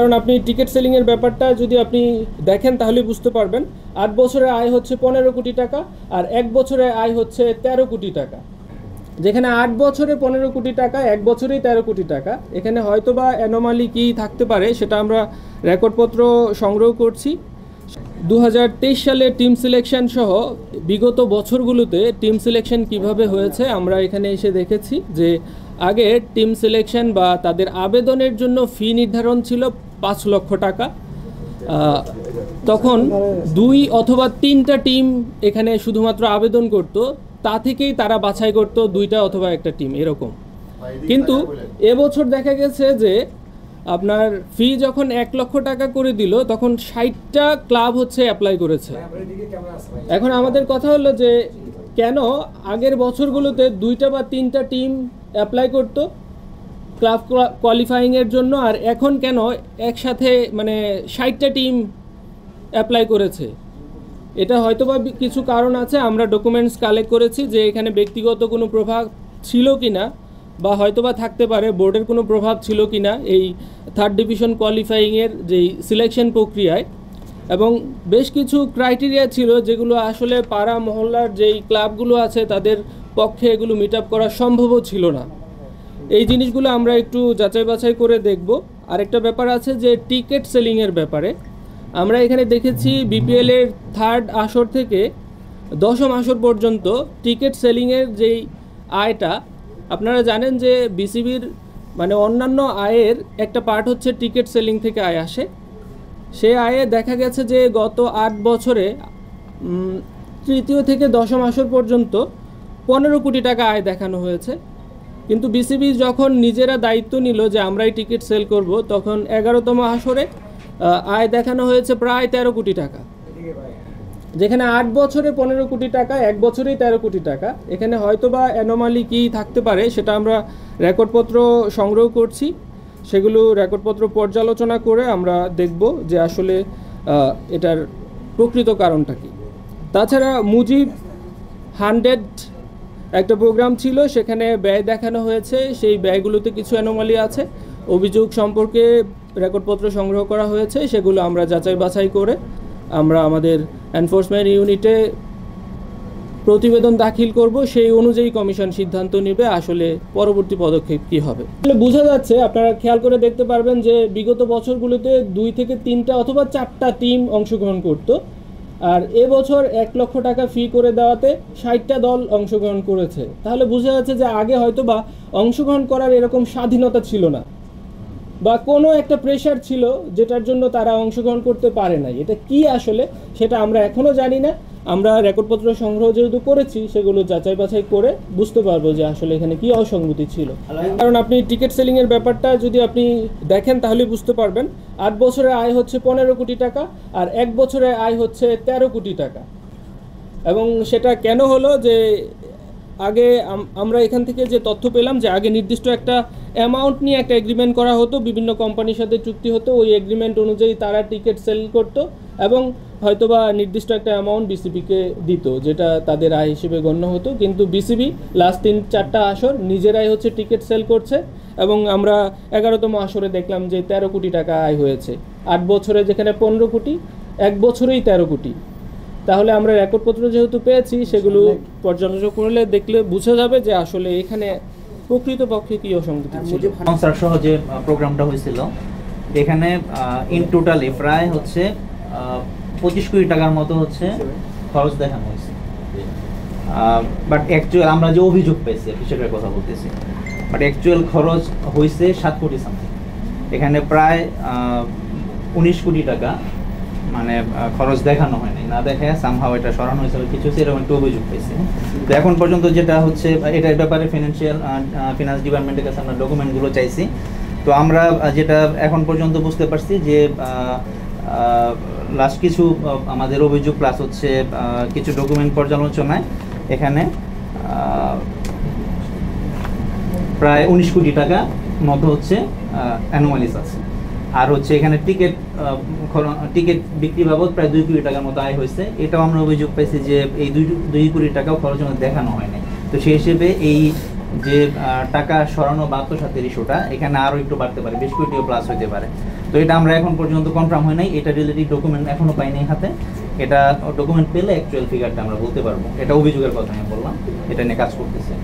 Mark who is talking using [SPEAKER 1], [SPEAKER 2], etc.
[SPEAKER 1] কারণ আপনি টিকিট সেলিংয়ের ব্যাপারটা যদি আপনি দেখেন তাহলে বুঝতে পারবেন। 8 বছরের আয় হচ্ছে 15 কোটি টাকা, আর 1 বছরের আয় হচ্ছে 13 কোটি টাকা। যেখানে 8 বছরে 15 কোটি টাকা, 1 বছরেই 13 কোটি টাকা, এখানে হয়তো বা অ্যানোমালি কী থাকতে পারে সেটা আমরা রেকর্ডপত্র সংগ্রহ করছি। 2023 সালে টিম সিলেকশন সহ বিগত বছরগুলোতে টিম সিলেকশন কিভাবে হয়েছে আমরা এখানে এসে দেখেছি যে আগে টিম সিলেকশন বা তাদের আবেদনের জন্য ফি নির্ধারণ ছিল 5 লক্ষ টাকা। তখন 2 অথবা 3টা টিম এখানে শুধুমাত্র আবেদন করত, তা থেকেই তারা বাছাই করত 2টা অথবা 1টা টিম এরকম। কিন্তু এবছর দেখা গেছে যে আপনার ফি যখন 1 লক্ষ টাকা করে দিল তখন 60টা ক্লাব হচ্ছে অ্যাপ্লাই করেছে। এখন আমাদের কথা হলো যে কেন আগের বছরগুলোতে 2টা বা 3টা টিম অ্যাপ্লাই করতো ক্লাব কোয়ালিফাইংয়ের জন্য, আর এখন কেন একসাথে মানে 60টা টিম অ্যাপ্লাই করেছে? এটা হয়তোবা কিছু কারণ আছে, আমরা ডকুমেন্টস কালেক্ট করেছি যে এখানে ব্যক্তিগত কোনো প্রভাব ছিল কি না, বা হয়তোবা থাকতে পারে বোর্ডের কোনো প্রভাব ছিল কি না এই 3rd ডিভিশন কোয়ালিফাইংয়ের যেই সিলেকশন প্রক্রিয়ায়। এবং বেশ কিছু ক্রাইটেরিয়া ছিল যেগুলো আসলে পাড়া মহল্লার যেই ক্লাবগুলো আছে তাদের পক্ষে এগুলো মিট আপ করা সম্ভবও ছিল না। এই জিনিসগুলো আমরা একটু যাচাই বাছাই করে দেখব। আরেকটা ব্যাপার আছে যে টিকিট সেলিংয়ের ব্যাপারে আমরা এখানে দেখেছি বিপিএলের 3rd আসর থেকে 10ম আসর পর্যন্ত টিকিট সেলিংয়ের যেই আয়টা, আপনারা জানেন যে বিসিবির মানে অন্যান্য আয়ের একটা পার্ট হচ্ছে টিকিট সেলিং থেকে আয় আসে। সেই আয়ে দেখা গেছে যে গত 8 বছরে 3য় থেকে 10ম আসর পর্যন্ত 15 কোটি টাকা আয় দেখানো হয়েছে। কিন্তু বিসিবি যখন নিজেরা দায়িত্ব নিল যে আমরাই টিকিট সেল করব, তখন 11তম আসরে আয় দেখানো হয়েছে প্রায় 13 কোটি টাকা। যেখানে 8 বছরে 15 কোটি টাকা, 1 বছরেই 13 কোটি টাকা, এখানে হয়তোবা অ্যানোমালি কী থাকতে পারে সেটা আমরা রেকর্ডপত্র সংগ্রহ করছি। সেগুলো রেকর্ডপত্র পর্যালোচনা করে আমরা দেখব যে আসলে এটার প্রকৃত কারণটা কী। তাছাড়া মুজিব 100 একটা প্রোগ্রাম ছিল, সেখানে ব্যয় দেখানো হয়েছে, সেই ব্যয়গুলোতে কিছু অ্যানোমালি আছে। অভিযোগ সম্পর্কে রেকর্ডপত্র সংগ্রহ করা হয়েছে, সেগুলো আমরা যাচাই বাছাই করে আমরা আমাদের এনফোর্সমেন্ট ইউনিটে প্রতিবেদন দাখিল করব। সেই অনুযায়ী কমিশন সিদ্ধান্ত নেবে আসলে পরবর্তী পদক্ষেপ কী হবে। বোঝা যাচ্ছে, আপনারা খেয়াল করে দেখতে পারবেন যে বিগত বছরগুলোতে 2 থেকে 3টা অথবা 4টা টিম অংশগ্রহণ করত, আর এবছর 1 লক্ষ টাকা ফি করে দেওয়াতে 60টা দল অংশগ্রহণ করেছে। তাহলে বোঝা যাচ্ছে যে আগে হয়তো বা অংশগ্রহণ করার এরকম স্বাধীনতা ছিল না, বা কোনো একটা প্রেশার ছিল যেটার জন্য তারা অংশগ্রহণ করতে পারে নাই। এটা কি আসলে সেটা আমরা এখনও জানি না। আমরা রেকর্ডপত্র সংগ্রহ যেহেতু করেছি সেগুলো যাচাই বাছাই করে বুঝতে পারবো যে আসলে এখানে কি অসঙ্গতি ছিল। কারণ আপনি টিকিট সেলিংয়ের ব্যাপারটা যদি আপনি দেখেন তাহলে বুঝতে পারবেন। 8 বছরের আয় হচ্ছে 15 কোটি টাকা, আর 1 বছরের আয় হচ্ছে 13 কোটি টাকা। এবং সেটা কেন হলো যে আগে আমরা এখান থেকে যে তথ্য পেলাম যে আগে নির্দিষ্ট একটা অ্যামাউন্ট নিয়ে একটা এগ্রিমেন্ট করা হতো, বিভিন্ন কোম্পানির সাথে চুক্তি হতো, ওই এগ্রিমেন্ট অনুযায়ী তারা টিকিট সেল করতো এবং হয়তোবা নির্দিষ্ট একটা অ্যামাউন্ট বিসিবিকে দিত, যেটা তাদের আয় হিসেবে গণ্য হতো। কিন্তু বিসিবি লাস্ট 3-4টা আসর নিজেরাই হচ্ছে টিকিট সেল করছে, এবং আমরা 11তম আসরে দেখলাম যে 13 কোটি টাকা আয় হয়েছে। 8 বছরে যেখানে 15 কোটি, 1 বছরেই 13 কোটি। তাহলে আমরা রেকর্ডপত্র যেহেতু পেয়েছি সেগুলো পর্যালোচনা করলে দেখলে বোঝা যাবে যে আসলে এখানে প্রকৃতপক্ষে কি অসঙ্গতি ছিল।
[SPEAKER 2] স্পন্সর সহ যে প্রোগ্রামটা হয়েছিল এখানে ইন টোটালি প্রায় হচ্ছে 25 কোটি টাকার মতো হচ্ছে খরচ দেখানো হয়েছে। বাট অ্যাকচুয়াল আমরা যে অভিযোগ পেয়েছি সেটার কথা বলতেছি, বাট অ্যাকচুয়াল খরচ হয়েছে 7 কোটি সামথিং। এখানে প্রায় 19 কোটি টাকা মানে খরচ দেখানো হয়নি, না দেখে সামহাও এটা সরানো হয়েছিল কিছু, সেরকম একটু অভিযোগ পেয়েছে। তো এখন পর্যন্ত যেটা হচ্ছে এটার ব্যাপারে ফিনান্স ডিপার্টমেন্টের কাছে আমরা ডকুমেন্টগুলো চাইছি। তো আমরা যেটা এখন পর্যন্ত বুঝতে পারছি যে লাস্ট কিছু আমাদের অভিযোগ প্লাস হচ্ছে কিছু ডকুমেন্ট পর্যালোচনায় এখানে প্রায় 19 কোটি টাকা মতো হচ্ছে অ্যানোমালিস আছে। আর হচ্ছে এখানে টিকিট বিক্রি বাবদ প্রায় 2 কোটি টাকার মতো আয় হয়েছে। এটাও আমরা অভিযোগ পাইছি যে এই 2 কোটি টাকাও খরচ দেখানো হয়নি। তো সেই হিসেবে এই যে টাকা সরানো বা আত্মসাতের ইস্যুটা এখানে আরও একটু বাড়তে পারে, বেশ কোটিও প্লাস হতে পারে। তো এটা আমরা এখন পর্যন্ত কনফার্ম হয় নাই, এটা রিলেটিভ ডকুমেন্ট এখনো পাইনি হাতে। এটা ডকুমেন্ট পেলে অ্যাকচুয়াল ফিগারটা আমরা বলতে পারবো। এটা অভিযোগের কথা আমি বললাম, এটা নিয়ে কাজ করতেছে।